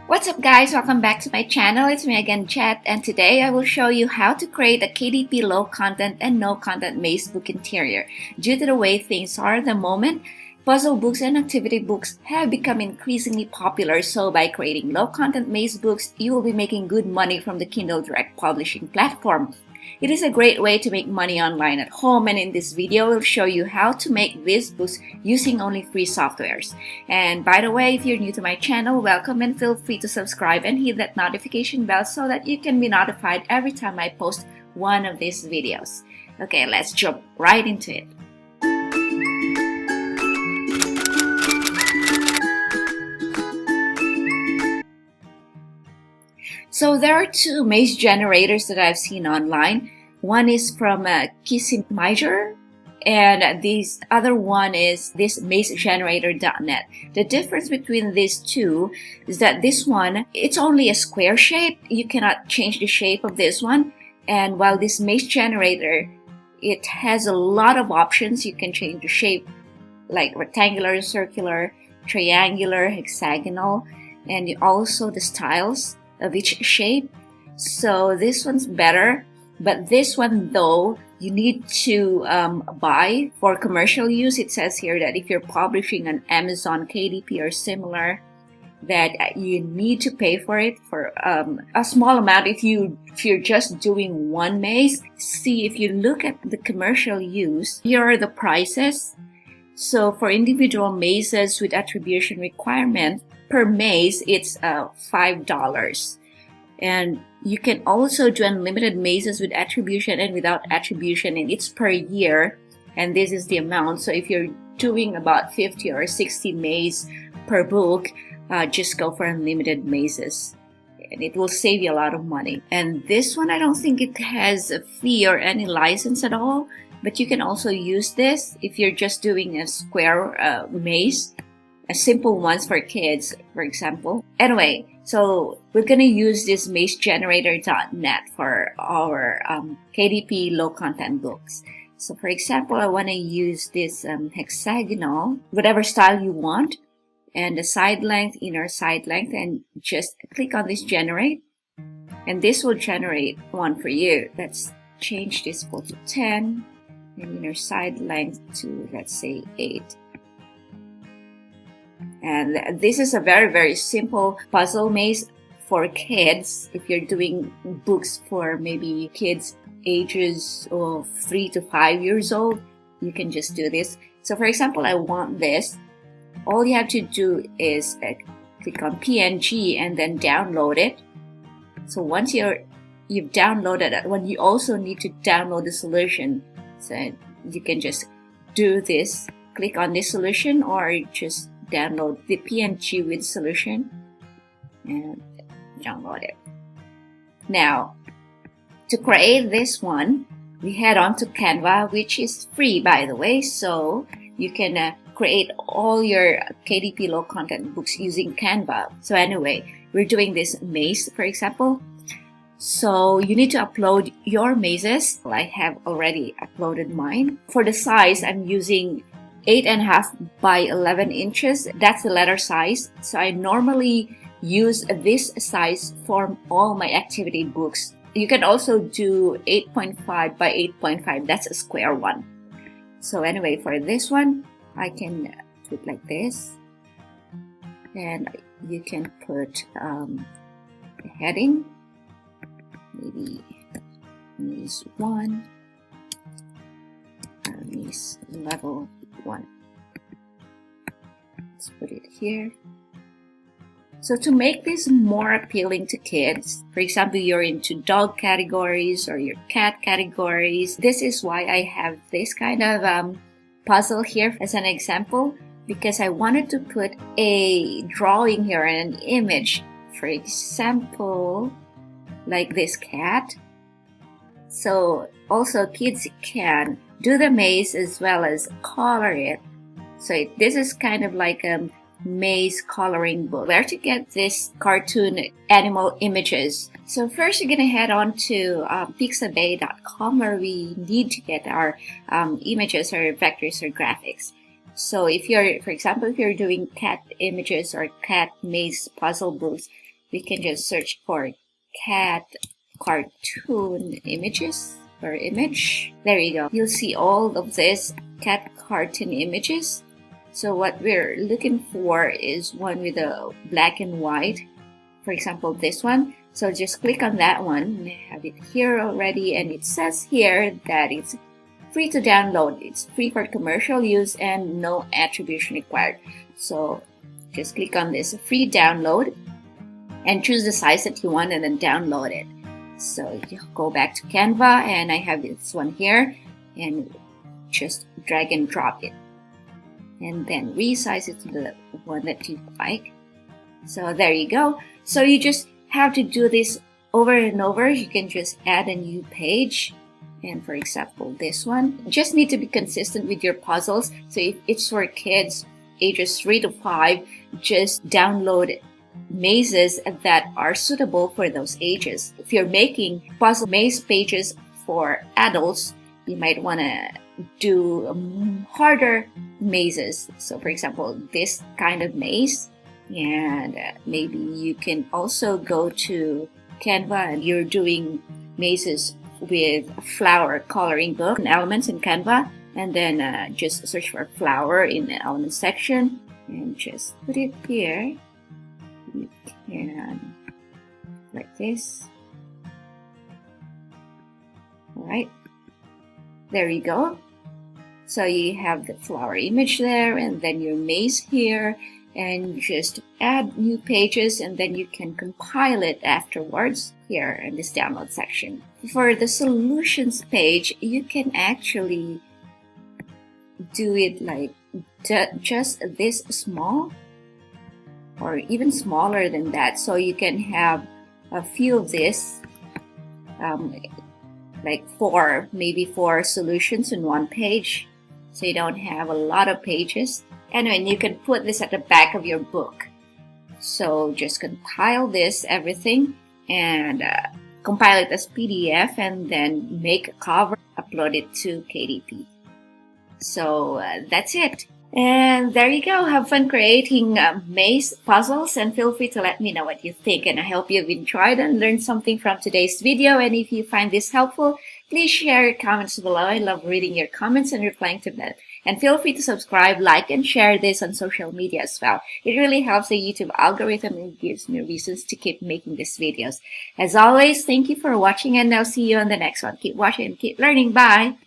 What's up guys, welcome back to my channel. It's me again, Chat, and today I will show you how to create a KDP low content and no content maze book interior. Due to the way things are at the moment, puzzle books and activity books have become increasingly popular, so by creating low content maze books, you will be making good money from the Kindle Direct Publishing platform. It is a great way to make money online at home, and in this video, we'll show you how to make these books using only free softwares. And by the way, if you're new to my channel, welcome and feel free to subscribe and hit that notification bell so that you can be notified every time I post one of these videos. Okay, let's jump right into it. So there are two maze generators that I've seen online. One is from mjlozp, and this other one is this mjgenerator.net. The difference between these two is that this one, it's only a square shape. You cannot change the shape of this one. And while this maze generator, it has a lot of options. You can change the shape like rectangular, circular, triangular, hexagonal, and also the styles of each shape. So this one's better, but this one though you need to buy for commercial use. It says here that if you're publishing on Amazon, KDP or similar, that you need to pay for it for a small amount. If you're just doing one maze, see, if you look at the commercial use, here are the prices. So for individual mazes with attribution requirement, per maze, it's $5. And you can also do unlimited mazes with attribution and without attribution, and it's per year, and this is the amount. So if you're doing about 50 or 60 mazes per book, just go for unlimited mazes, and it will save you a lot of money. And this one, I don't think it has a fee or any license at all, but you can also use this if you're just doing a square maze. A simple ones for kids, for example. Anyway, so we're gonna use this mjgenerator.net for our KDP low content books. So for example, I want to use this hexagonal, whatever style you want, and the side length, inner side length, and just click on this generate, and this will generate one for you. Let's change this to 10 and inner side length to, let's say, 8. And this is a very simple puzzle maze for kids. If you're doing books for maybe kids ages of 3 to 5 years old, you can just do this. So for example, I want this. All you have to do is click on PNG and then download it. So once you've downloaded that one, you also need to download the solution. So you can just do this, click on this solution, or just download the PNG with solution and download it. Now, to create this one, we head on to Canva, which is free, by the way, so you can create all your KDP low content books using Canva. So anyway, we're doing this maze, for example. So you need to upload your mazes. I have already uploaded mine. For the size, I'm using 8.5 by 11 inches. That's the letter size. So I normally use this size for all my activity books. You can also do 8.5 by 8.5. That's a square one. So anyway, for this one, I can do it like this. And you can put a heading. Maybe maze 1, maze level 1. Let's put it here. So to make this more appealing to kids, for example, you're into dog categories or your cat categories, this is why I have this kind of puzzle here as an example, because I wanted to put a drawing here and an image. For example, like this cat. So also kids can do the maze as well as color it. So this is kind of like a maze coloring book. Where to get this cartoon animal images? So first you're gonna head on to pixabay.com, where we need to get our images or vectors or graphics. So if you're, for example, if you're doing cat images or cat maze puzzle books, we can just search for cat cartoon images or image. There you go. You'll see all of this cat cartoon images. So what we're looking for is one with a black and white. For example, this one. So just click on that one. I have it here already, and it says here that it's free to download. It's free for commercial use and no attribution required. So just click on this free download and choose the size that you want and then download it. So you go back to Canva, and I have this one here, and just drag and drop it. And then resize it to the one that you like. So there you go. So you just have to do this over and over. You can just add a new page. And for example, this one, you just need to be consistent with your puzzles. So if it's for kids ages 3 to 5, just download mazes that are suitable for those ages. If you're making puzzle maze pages for adults, you might want to do harder mazes. So for example, this kind of maze. And maybe you can also go to Canva and you're doing mazes with a flower coloring book and elements in Canva, and then just search for flower in the element section and just put it here. You can like this. All right, there you go. So you have the flower image there, and then your maze here, and just add new pages, and then you can compile it afterwards here in this download section. For the solutions page, you can actually do it like just this small or even smaller than that. So you can have a few of this, like maybe four solutions in one page. So you don't have a lot of pages. Anyway, you can put this at the back of your book. So just compile this, everything, and compile it as PDF, and then make a cover, upload it to KDP. So that's it. And there you go. Have fun creating maze puzzles, and feel free to let me know what you think. And I hope you've enjoyed and learned something from today's video. And if you find this helpful, please share your comments below. I love reading your comments and replying to them. And feel free to subscribe, like, and share this on social media as well. It really helps the YouTube algorithm and gives me reasons to keep making these videos. As always, thank you for watching, and I'll see you on the next one. Keep watching and keep learning. Bye!